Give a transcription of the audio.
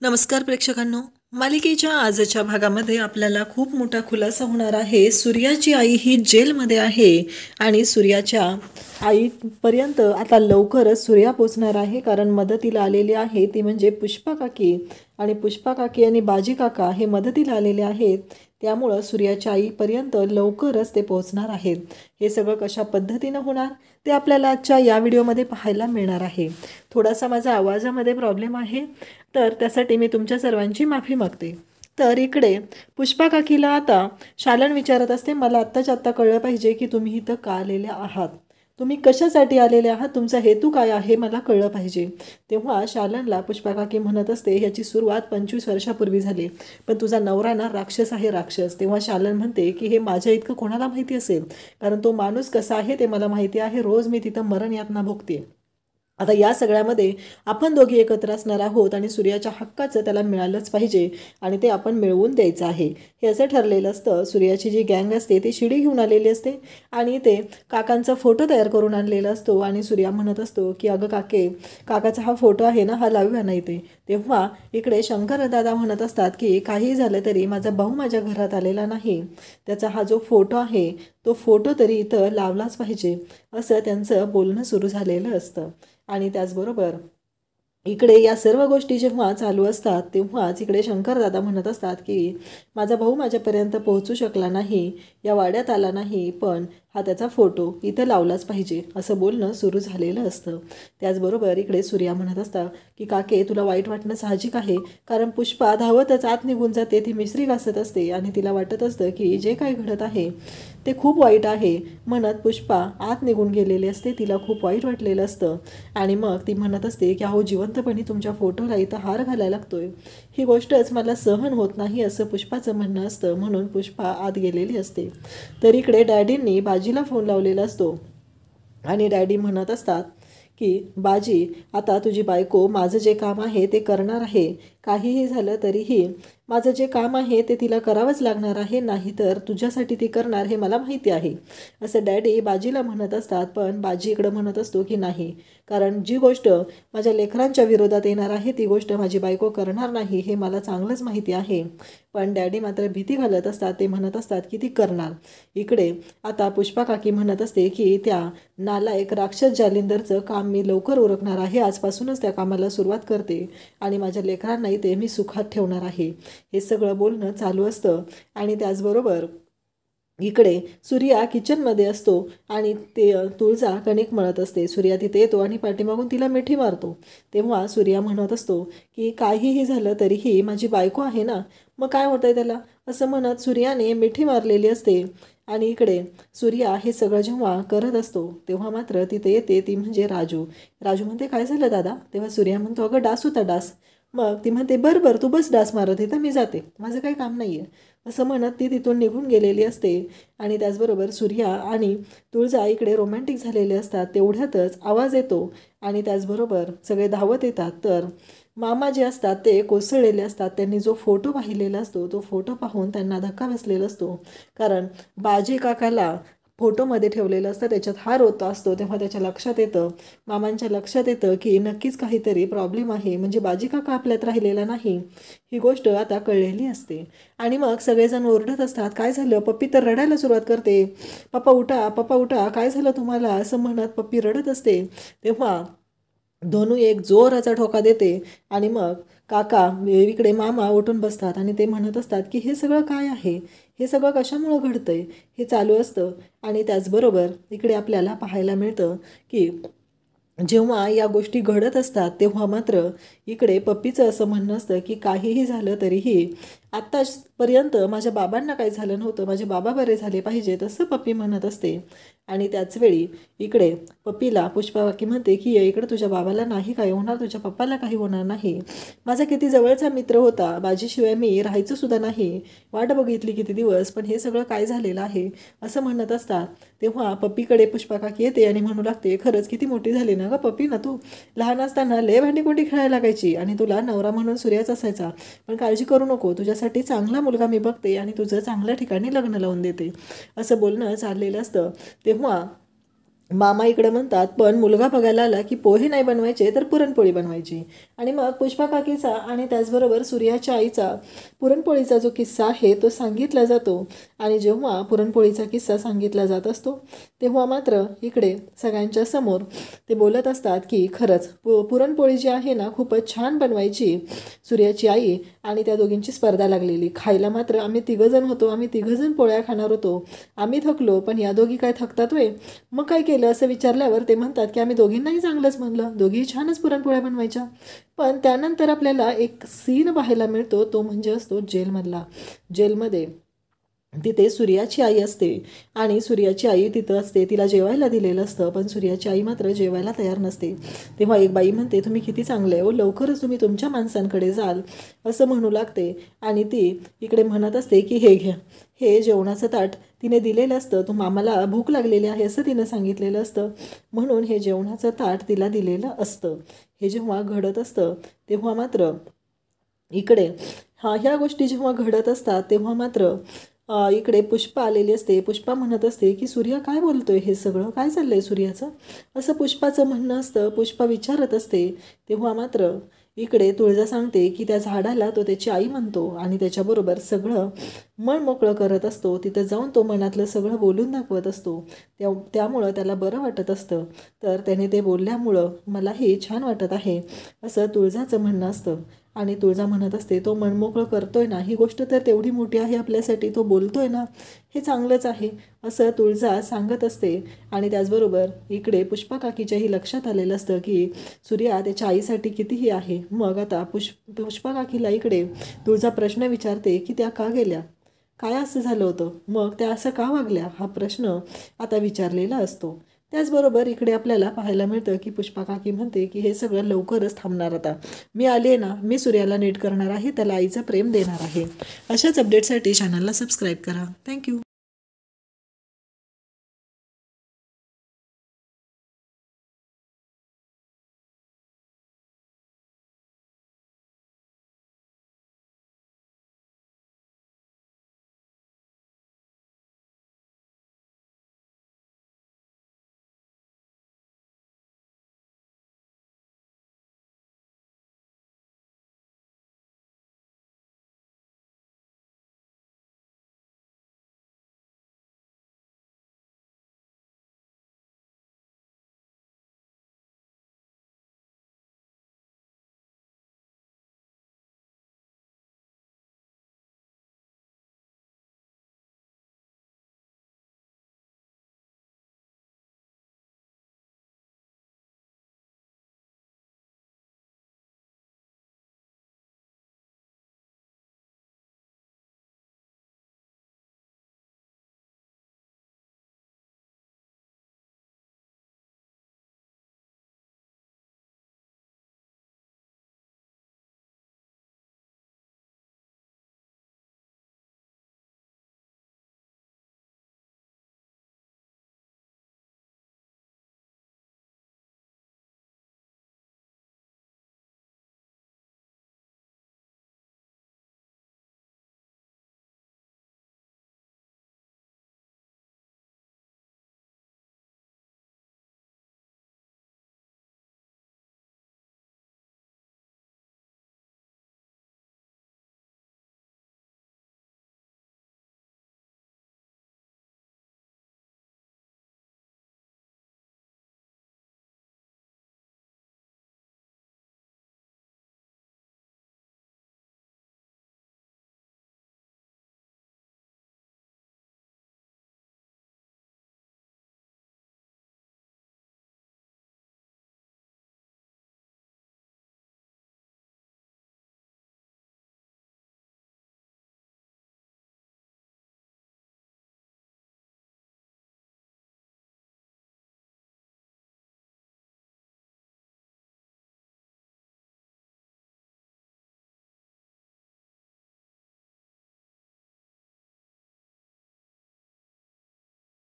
नमस्कार प्रेक्षकांनो. मालिकेच्या आजच्या भागामध्ये आपल्याला खूप मोठा खुलासा होणार आहे. सूर्याची आई ही जेलमध्ये आहे आणि सूर्याच्या आईपर्यंत आता लवकरच सूर्या पोचणार आहे, कारण मदतीला आलेली आहे ती म्हणजे पुष्पा काकी. आणि पुष्पा काकी आणि बाजी काका हे मदतीला आलेले आहेत, त्यामुळं सूर्याच्या आईपर्यंत लवकरच ते पोहोचणार आहेत. हे सगळं कशा पद्धतीनं होणार ते आपल्याला आजच्या या व्हिडिओमध्ये पाहायला मिळणार आहे. थोडासा माझा आवाजामध्ये प्रॉब्लेम आहे, तर त्यासाठी मी तुमच्या सर्वांची माफी मागते. तर इकडे पुष्पा काकीला आता शालन विचारत असते, मला आत्ताच्या आत्ता कळलं पाहिजे की तुम्ही इथं का आलेले आहात, तुम्ही कशासाठी आलेले आहात, तुमचा हेतू काय आहे मला कळलं पाहिजे. तेव्हा शालनला पुष्पा काकी म्हणत असते, ह्याची सुरुवात 25 वर्षापूर्वी झाली, पण तुझा नवरा ना राक्षस आहे, राक्षस. तेव्हा शालन म्हणते की हे माझ्या इतकं कोणाला माहिती असेल, कारण तो माणूस कसा आहे ते मला माहिती आहे, रोज मी तिथं मरण यातना भोगते. आता या सगळ्यामध्ये आपण दोघी एकत्र असणार आहोत आणि सूर्याच्या हक्काचं त्याला मिळालंच पाहिजे आणि ते आपण मिळवून द्यायचं आहे, हे असं ठरलेलं असतं. सूर्याची जी गँग असते ती शिडी घेऊन आलेली असते आणि ते काकांचा फोटो तयार करून आणलेला असतो आणि सूर्या म्हणत असतो की अगं काके, काकाचा हा फोटो आहे ना, हा लावूया नाही ते. तेव्हा इकडे शंकर दादा म्हणत असतात की काही झालं तरी माझा भाऊ माझ्या घरात आलेला नाही, त्याचा हा जो फोटो आहे तो फोटो तरी इथं लावलाच पाहिजे, असं त्यांचं बोलणं सुरू झालेलं असतं. आणि त्याचबरोबर इकडे या सर्व गोष्टी जेव्हा चालू असतात तेव्हाच इकडे शंकरदादा म्हणत असतात की माझा भाऊ माझ्यापर्यंत पोहोचू शकला नाही, या वाड्यात आला नाही, पण हा त्याचा फोटो इथं लावलाच पाहिजे, असं बोलणं सुरू झालेलं असतं. त्याचबरोबर इकडे सूर्या म्हणत असतात की काके, तुला वाईट वाटणं साहजिक आहे, कारण पुष्पा धावतच आत निघून जाते, ती मिसरी घासत असते आणि तिला वाटत असतं की जे काही घडत आहे ते खूप वाईट आहे म्हणत पुष्पा आत निघून गेलेली असते, तिला खूप वाईट वाटलेलं असतं. आणि मग ती म्हणत असते की अहो, जिवंतपणी तुमच्या फोटोला इथं हार घालायला लागतोय, ही गोष्टच मला सहन होत नाही, असं पुष्पाचं म्हणणं असतं. म्हणून पुष्पा आत गेलेली असते. तर इकडे डॅडींनी बाजीला फोन लावलेला असतो आणि डॅडी म्हणत असतात की बाजी, आता तुझी बायको माझं जे काम आहे ते करणार आहे, काहीही झालं तरीही माझं जे काम आहे ते तिला करावंच लागणार आहे, नाही तर तुझ्यासाठी ती करणार हे मला माहिती आहे, असं डॅडी बाजीला म्हणत असतात. पण बाजी इकडं म्हणत असतो की नाही, कारण जी गोष्ट माझ्या लेकरांच्या विरोधात येणार आहे ती गोष्ट माझी बायको करणार नाही, हे मला चांगलंच माहिती आहे. पण डॅडी मात्र भीती घालत असतात, ते म्हणत असतात की ती करणार. इकडे आता पुष्पा काकी म्हणत असते की त्या नालायक राक्षस जालिंदरचं काम मी लवकर उरकणार आहे, आजपासूनच त्या कामाला सुरुवात करते आणि माझ्या लेकरांनाही ते मी सुखात ठेवणार आहे, हे सगळं बोलणं चालू असतं. आणि त्याचबरोबर इकडे सूर्या किचनमध्ये असतो आणि ते तुळजा कणिक मळत असते. सूर्या तिथे येतो आणि पाठीमागून तिला मिठी मारतो. तेव्हा सूर्या म्हणत असतो की काहीही झालं तरीही माझी बायको आहे ना, मग काय होतंय त्याला, असं म्हणत सूर्याने मिठी मारलेली असते. आणि इकडे सूर्या हे सगळं जेव्हा करत असतो तेव्हा मात्र तिथे येते ती म्हणजे राजू. राजू म्हणते काय झालं दादा, तेव्हा सूर्या म्हणतो अगं डास होता, डास. मग ती म्हणते बरं बरं, तू बस डास मारत आहे तर मी जाते, माझं काही काम नाही आहे, असं म्हणत ती तिथून निघून गेलेली असते. आणि त्याचबरोबर सूर्या आणि तुळजा इकडे रोमॅन्टिक झालेले असतात. तेवढ्यातच आवाज येतो आणि त्याचबरोबर सगळे धावत येतात. तर मामा जे असतात ते कोसळलेले असतात. त्यांनी जो फोटो पाहिलेला असतो तो फोटो पाहून त्यांना धक्का बसलेला असतो, कारण बाजी काकाला फोटोमध्ये ठेवलेलं असतं, त्याच्यात हार होता असतो. तेव्हा त्याच्या लक्षात येतं, मामांच्या लक्षात येतं की नक्कीच काहीतरी प्रॉब्लेम आहे, म्हणजे बाजी काका आपल्यात राहिलेला नाही, ही गोष्ट आता कळलेली असते. आणि मग सगळेजण ओरडत असतात, काय झालं, पप्पी तर रडायला सुरुवात करते, पप्पा उठा, पप्पा उठा, काय झालं तुम्हाला, असं म्हणत पप्पी रडत असते. तेव्हा धनू एक जोराचा ठोका देते आणि मग काका इकडे मामा उठून बसतात आणि ते म्हणत असतात की हे सगळं काय आहे, हे सगळं कशामुळं घडतंय, हे चालू असतं. आणि त्याचबरोबर इकडे आपल्याला पाहायला मिळतं की जेव्हा या गोष्टी घडत असतात तेव्हा मात्र इकडे पप्पीचं असं म्हणणं असतं की काहीही झालं तरीही आत्तापर्यंत माझ्या बाबांना काही झालं नव्हतं, माझे बाबा बरे झाले पाहिजेत, असं पप्पी म्हणत असते. आणि त्याचवेळी इकडे पप्पीला पुष्पावाकी म्हणते की इकडे तुझ्या बाबाला नाही काही होणार, तुझ्या पप्पाला काही होणार नाही, माझा किती जवळचा मित्र होता, बाजीशिवाय मी राहायचं सुद्धा नाही, वाट बघितली किती दिवस, पण हे सगळं काय झालेलं आहे, असं म्हणत असतात. तेव्हा पप्पीकडे पुष्पाकाकी येते आणि म्हणू लागते, खरंच किती मोठी झाली ना गं पप्पी ना तू, लहान असताना लय भांडीकोंडी खेळायला लागायची आणि तुला नवरा म्हणून सूर्याच असायचा, पण काळजी करू नको, तुझ्यासाठी चांगला मुलगा मी बघते आणि तुझं चांगल्या ठिकाणी लग्न लावून देते, असं बोलणं चाललेलं असतं. तेव्हा मामा इकडे म्हणतात पण मुलगा बघायला आला की पोहे नाही बनवायचे तर पुरणपोळी बनवायची. आणि मग पुष्पा काकीचा आणि त्याचबरोबर सूर्याच्या आईचा पुरणपोळीचा जो किस्सा आहे तो सांगितला जातो. आणि जेव्हा पुरणपोळीचा किस्सा सांगितला जात असतो तेव्हा मात्र इकडे सगळ्यांच्या समोर ते बोलत असतात की खरंच पुरणपोळी जी आहे ना खूपच छान बनवायची सूर्याची आई. आणि त्या दोघींची स्पर्धा लागलेली. खायला मात्र आम्ही तिघंजण होतो, आम्ही तिघंजण पोळ्या खाणार होतो. आम्ही थकलो पण या दोघी काय थकतात वे. मग काय केलं असं विचारल्यावर ते म्हणतात की आम्ही दोघींनाही चांगलंच म्हणलं, दोघीही छानच पुरणपोळ्या बनवायच्या. पण त्यानंतर आपल्याला एक सीन पाहायला मिळतो, तो म्हणजे असतो जेलमधला. जेलमध्ये तिथे सूर्याची आई असते आणि सूर्याची आई तिथं असते, तिला जेवायला दिलेलं असतं पण सूर्याची आई मात्र जेवायला तयार नसते. तेव्हा एक बाई म्हणते तुम्ही किती चांगले हो, लवकरच तुम्ही तुमच्या माणसांकडे जाल असं म्हणू लागते. आणि ती इकडे म्हणत असते की हे घ्या, हे जेवणाचं ताट तिने दिलेलं असतं, आम्हाला भूक लागलेली आहे असं तिनं सांगितलेलं असतं म्हणून हे जेवणाचं ताट तिला दिलेलं असतं. हे जेव्हा घडत असतं तेव्हा मात्र इकडे ह्या गोष्टी जेव्हा घडत असतात तेव्हा मात्र इकडे पुष्पा आलेली असते. पुष्पा म्हणत असते की सूर्या काय बोलतोय, हे सगळं काय चाललंय सूर्याचं, असं पुष्पाचं म्हणणं असतं. पुष्पा विचारत असते तेव्हा मात्र इकडे तुळजा सांगते की त्या झाडाला तो त्याची आई म्हणतो आणि त्याच्याबरोबर सगळं मन मोकळं करत असतो. तिथं जाऊन तो मनातलं सगळं बोलून दाखवत असतो. त्यामुळं त्याला बरं वाटत असतं. तर त्याने ते बोलल्यामुळं मलाही छान वाटत आहे असं तुळजाचं म्हणणं असतं. आणि तुळजा म्हणत असते तो मनमोकळं करतोय ना, ही गोष्ट तर तेवढी मोठी आहे आपल्यासाठी, तो बोलतोय ना, हे चांगलंच आहे असं तुळजा सांगत असते. आणि त्याचबरोबर इकडे पुष्पा काकीच्याही लक्षात आलेलं असतं की सूर्या त्याच्या आईसाठी कितीही आहे. मग आता पुष्पा काकीला इकडे तुळजा प्रश्न विचारते की त्या का गेल्या, काय असं झालं होतं, मग त्या असं का वागल्या, हा प्रश्न आता विचारलेला असतो. त्याचबरोबर इकडे आपल्याला पाहायला मिळतं की पुष्पा काकी म्हणते की हे सगळं लवकरच थांबणार. आता मी आले ना, मी सूर्याला नीट करणार आहे, त्याला आईचं प्रेम देणार आहे. अशाच अपडेटसाठी चॅनलला सबस्क्राईब करा. थँक्यू.